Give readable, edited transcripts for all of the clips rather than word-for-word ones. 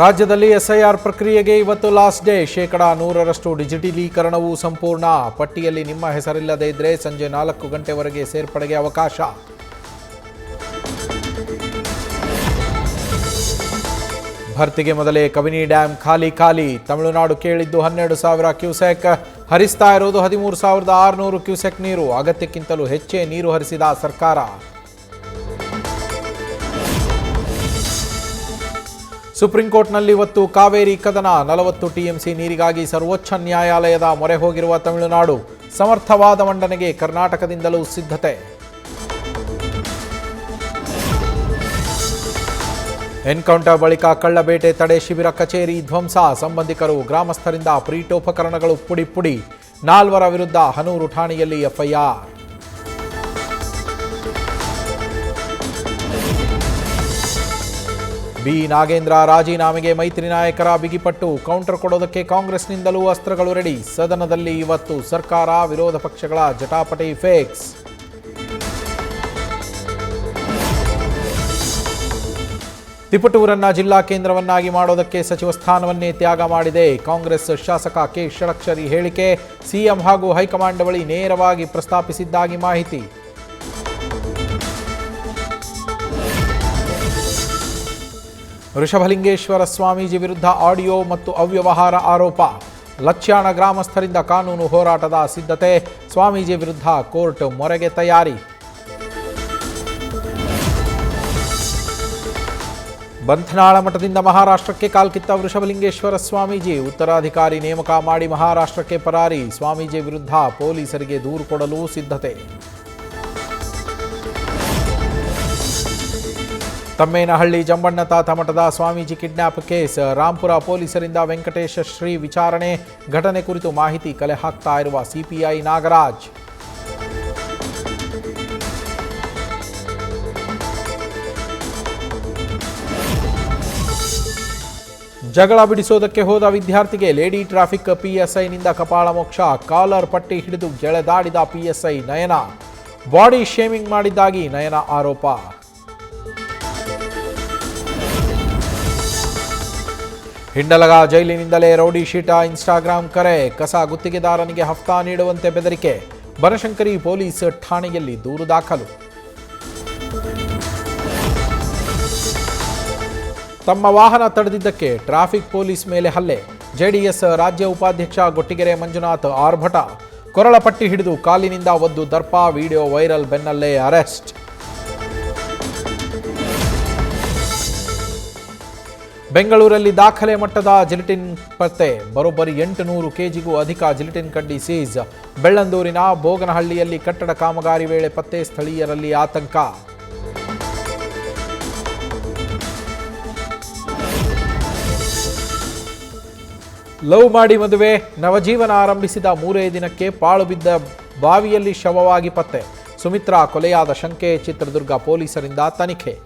ರಾಜ್ಯದಲ್ಲಿ ಎಸ್ಐಆರ್ ಪ್ರಕ್ರಿಯೆಗೆ ಇವತ್ತು ಲಾಸ್ಟ್ ಡೇ. 100% ಡಿಜಿಟಲೀಕರಣವೂ ಸಂಪೂರ್ಣ. ಪಟ್ಟಿಯಲ್ಲಿ ನಿಮ್ಮ ಹೆಸರಿಲ್ಲದೇ ಇದ್ದರೆ ಸಂಜೆ 4 ಗಂಟೆವರೆಗೆ ಸೇರ್ಪಡೆಗೆ ಅವಕಾಶ. ಭರ್ತಿಗೆ ಮೊದಲೇ ಕಬಿನಿ ಡ್ಯಾಂ ಖಾಲಿ. ತಮಿಳುನಾಡು ಕೇಳಿದ್ದು 12,000 ಕ್ಯೂಸೆಕ್, ಹರಿಸ್ತಾ ಇರೋದು 13,600 ಕ್ಯೂಸೆಕ್ ನೀರು. ಅಗತ್ಯಕ್ಕಿಂತಲೂ ಹೆಚ್ಚೇ ನೀರು ಹರಿಸಿದ ಸರ್ಕಾರ. ಸುಪ್ರೀಂ ಕೋರ್ಟ್ನಲ್ಲಿ ಇವತ್ತು ಕಾವೇರಿ ಕದನ. 40 ಟಿಎಂಸಿ ನೀರಿಗಾಗಿ ಸರ್ವೋಚ್ಚ ನ್ಯಾಯಾಲಯದ ಮೊರೆ ಹೋಗಿರುವ ತಮಿಳುನಾಡು. ಸಮರ್ಥವಾದ ಮಂಡನೆಗೆ ಕರ್ನಾಟಕದಿಂದಲೂ ಸಿದ್ಧತೆ. ಎನ್ಕೌಂಟರ್ ಬಳಿಕ ಕಳ್ಳಬೇಟೆ ತಡೆ ಶಿಬಿರ ಕಚೇರಿ ಧ್ವಂಸ. ಸಂಬಂಧಿಕರು ಗ್ರಾಮಸ್ಥರಿಂದ ಪ್ರೀಟೋಪಕರಣಗಳು ಪುಡಿ. 4 ವಿರುದ್ಧ ಹನೂರು ಠಾಣೆಯಲ್ಲಿ ಎಫ್ಐಆರ್. ಬಿ ನಾಗೇಂದ್ರ ರಾಜೀನಾಮೆಗೆ ಮೈತ್ರಿ ನಾಯಕರ ಬಿಗಿಪಟ್ಟು. ಕೌಂಟರ್ ಕೊಡೋದಕ್ಕೆ ಕಾಂಗ್ರೆಸ್ನಿಂದಲೂ ಅಸ್ತ್ರಗಳು ರೆಡಿ. ಸದನದಲ್ಲಿ ಇವತ್ತು ಸರ್ಕಾರ ವಿರೋಧ ಪಕ್ಷಗಳ ಜಟಾಪಟಿ ಫಿಕ್ಸ್. ತಿಪಟೂರನ್ನ ಜಿಲ್ಲಾ ಕೇಂದ್ರವನ್ನಾಗಿ ಮಾಡೋದಕ್ಕೆ ಸಚಿವ ಸ್ಥಾನವನ್ನೇ ತ್ಯಾಗ ಮಾಡಿದೆ. ಕಾಂಗ್ರೆಸ್ ಶಾಸಕ ಕೆ ಷಡಕ್ಷರಿ ಹೇಳಿಕೆ ಸಿಎಂ ಹಾಗೂ ಹೈಕಮಾಂಡ್ ಬಳಿ ನೇರವಾಗಿ ಪ್ರಸ್ತಾಪಿಸಿದ್ದಾಗಿ ಮಾಹಿತಿ. ವೃಷಭಲಿಂಗೇಶ್ವರ ಸ್ವಾಮೀಜಿ ವಿರುದ್ಧ ಆಡಿಯೋ ಮತ್ತು ಅವ್ಯವಹಾರ ಆರೋಪ. ಲಕ್ಷಾಣ ಗ್ರಾಮಸ್ಥರಿಂದ ಕಾನೂನು ಹೋರಾಟದ ಸಿದ್ಧತೆ. ಸ್ವಾಮೀಜಿ ವಿರುದ್ಧ ಕೋರ್ಟ್ ಮೊರೆಗೆ ತಯಾರಿ. ಬಂಧನಾಳ ಮಠದಿಂದ ಮಹಾರಾಷ್ಟ್ರಕ್ಕೆ ಕಾಲ್ಕಿತ್ತ ವೃಷಭಲಿಂಗೇಶ್ವರ ಸ್ವಾಮೀಜಿ. ಉತ್ತರಾಧಿಕಾರಿ ನೇಮಕ ಮಾಡಿ ಮಹಾರಾಷ್ಟ್ರಕ್ಕೆ ಪರಾರಿ. ಸ್ವಾಮೀಜಿ ವಿರುದ್ಧ ಪೊಲೀಸರಿಗೆ ದೂರು ಕೊಡಲು ಸಿದ್ಧತೆ. ತಮ್ಮೇನಹಳ್ಳಿ ಜಂಬಣ್ಣ ತಾತ ಮಠದ ಸ್ವಾಮೀಜಿ ಕಿಡ್ನ್ಯಾಪ್ ಕೇಸ್. ರಾಂಪುರ ಪೊಲೀಸರಿಂದ ವೆಂಕಟೇಶ ಶ್ರೀ ವಿಚಾರಣೆ. ಘಟನೆ ಕುರಿತು ಮಾಹಿತಿ ಕಲೆ ಹಾಕ್ತಾ ಇರುವ ಸಿಪಿಐ ನಾಗರಾಜ್. ಜಗಳ ಬಿಡಿಸೋದಕ್ಕೆ ಹೋದ ವಿದ್ಯಾರ್ಥಿಗೆ ಲೇಡಿ ಟ್ರಾಫಿಕ್ ಪಿಎಸ್ಐನಿಂದ ಕಪಾಳ ಮೋಕ್ಷ. ಕಾಲರ್ ಪಟ್ಟಿ ಹಿಡಿದು ಗೆಳೆದಾಡಿದ ಪಿಎಸ್ಐ ನಯನ. ಬಾಡಿ ಶೇಮಿಂಗ್ ಮಾಡಿದ್ದಾಗಿ ನಯನ ಆರೋಪ. ಹಿಂಡಲಗ ಜೈಲಿನಿಂದಲೇ ರೌಡಿ ಶೀಟ ಇನ್ಸ್ಟಾಗ್ರಾಂ ಕರೆ. ಕಸ ಗುತ್ತಿಗೆದಾರನಿಗೆ ಹಫ್ತಾ ನೀಡುವಂತೆ ಬೆದರಿಕೆ. ಬನಶಂಕರಿ ಪೊಲೀಸ್ ಠಾಣೆಯಲ್ಲಿ ದೂರು ದಾಖಲು. ತಮ್ಮ ವಾಹನ ತಡೆದಿದ್ದಕ್ಕೆ ಟ್ರಾಫಿಕ್ ಪೊಲೀಸ್ ಮೇಲೆ ಹಲ್ಲೆ. ಜೆಡಿಎಸ್ ರಾಜ್ಯ ಉಪಾಧ್ಯಕ್ಷ ಗೊಟ್ಟಿಗೆರೆ ಮಂಜುನಾಥ್ ಆರ್ಭಟ. ಕೊರಳ ಪಟ್ಟಿ ಹಿಡಿದು ಕಾಲಿನಿಂದ ಒದ್ದು ದರ್ಪ. ವಿಡಿಯೋ ವೈರಲ್ ಬೆನ್ನಲ್ಲೇ ಅರೆಸ್ಟ್. ಬೆಂಗಳೂರಲ್ಲಿ ದಾಖಲೆ ಮಟ್ಟದ ಜಿಲಿಟಿನ್ ಪತ್ತೆ. ಬರೋಬ್ಬರಿ 800 ಕೆಜಿಗೂ ಅಧಿಕ ಜಿಲಿಟಿನ್ ಕಡ್ಡಿ ಸೀಸ್. ಬೆಳ್ಳಂದೂರಿನ ಬೋಗನಹಳ್ಳಿಯಲ್ಲಿ ಕಟ್ಟಡ ಕಾಮಗಾರಿ ವೇಳೆ ಪತ್ತೆ. ಸ್ಥಳೀಯರಲ್ಲಿ ಆತಂಕ. ಲವ್ ಮಾಡಿ ಮದುವೆ, ನವಜೀವನ ಆರಂಭಿಸಿದ 3 ದಿನಕ್ಕೆ ಪಾಳು ಬಿದ್ದ ಬಾವಿಯಲ್ಲಿ ಶವವಾಗಿ ಪತ್ತೆ. ಸುಮಿತ್ರಾ ಕೊಲೆಯಾದ ಶಂಕೆ. ಚಿತ್ರದುರ್ಗ ಪೊಲೀಸರಿಂದ ತನಿಖೆ.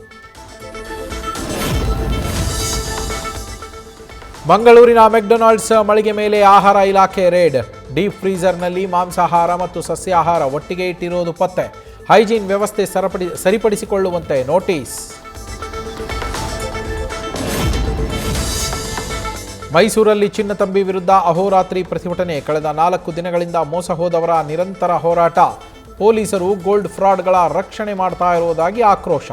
ಮಂಗಳೂರಿನ ಮೆಕ್ಡೊನಾಲ್ಡ್ಸ್ ಮಳಿಗೆ ಮೇಲೆ ಆಹಾರ ಇಲಾಖೆ ರೇಡ್. ಡೀಪ್ ಫ್ರೀಜರ್ನಲ್ಲಿ ಮಾಂಸಾಹಾರ ಮತ್ತು ಸಸ್ಯಾಹಾರ ಒಟ್ಟಿಗೆ ಇಟ್ಟಿರೋದು ಪತ್ತೆ. ಹೈಜೀನ್ ವ್ಯವಸ್ಥೆ ಸರಿಪಡಿಸಿಕೊಳ್ಳುವಂತೆ ನೋಟಿಸ್. ಮೈಸೂರಲ್ಲಿ ಚಿನ್ನತಂಬಿ ವಿರುದ್ಧ ಅಹೋರಾತ್ರಿ ಪ್ರತಿಭಟನೆ. ಕಳೆದ 4 ದಿನಗಳಿಂದ ಮೋಸ ಹೋದವರ ನಿರಂತರ ಹೋರಾಟ. ಪೊಲೀಸರು ಗೋಲ್ಡ್ ಫ್ರಾಡ್ಗಳ ರಕ್ಷಣೆ ಮಾಡ್ತಾ ಇರುವುದಾಗಿ ಆಕ್ರೋಶ.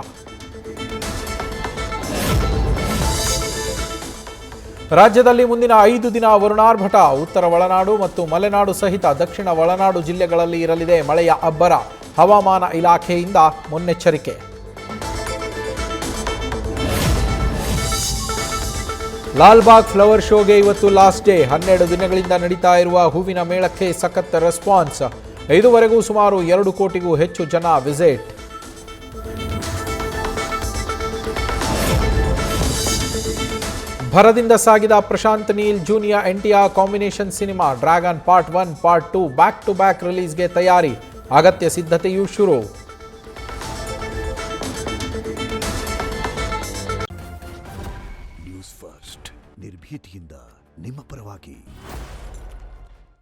ರಾಜ್ಯದಲ್ಲಿ ಮುಂದಿನ 5 ದಿನ ವರುಣಾರ್ಭಟ. ಉತ್ತರ ಒಳನಾಡು ಮತ್ತು ಮಲೆನಾಡು ಸಹಿತ ದಕ್ಷಿಣ ಒಳನಾಡು ಜಿಲ್ಲೆಗಳಲ್ಲಿ ಇರಲಿದೆ ಮಳೆಯ ಅಬ್ಬರ. ಹವಾಮಾನ ಇಲಾಖೆಯಿಂದ ಮುನ್ನೆಚ್ಚರಿಕೆ. ಲಾಲ್ಬಾಗ್ ಫ್ಲವರ್ ಶೋಗೆ ಇವತ್ತು ಲಾಸ್ಟ್ ಡೇ. 12 ದಿನಗಳಿಂದ ನಡೀತಾ ಇರುವ ಹೂವಿನ ಮೇಳಕ್ಕೆ ಸಖತ್ ರೆಸ್ಪಾನ್ಸ್. ಇದುವರೆಗೂ ಸುಮಾರು 2 ಕೋಟಿಗೂ ಹೆಚ್ಚು ಜನ ವಿಸಿಟ್. ಭರದಿಂದ ಸಾಗಿದ Prashanth Neel junior NTR combination cinema dragon part 1 part 2 back to back ರಿಲೀಸ್ಗೆ ತಯಾರಿ. ಅಗತ್ಯ ಸಿದ್ಧತೆಯೂ ಶುರು. ನ್ಯೂಸ್ ಫಸ್ಟ್ ನಿರ್ಭೀತಿಯಿಂದ ನಿಮ್ಮ ಪರವಾಗಿ.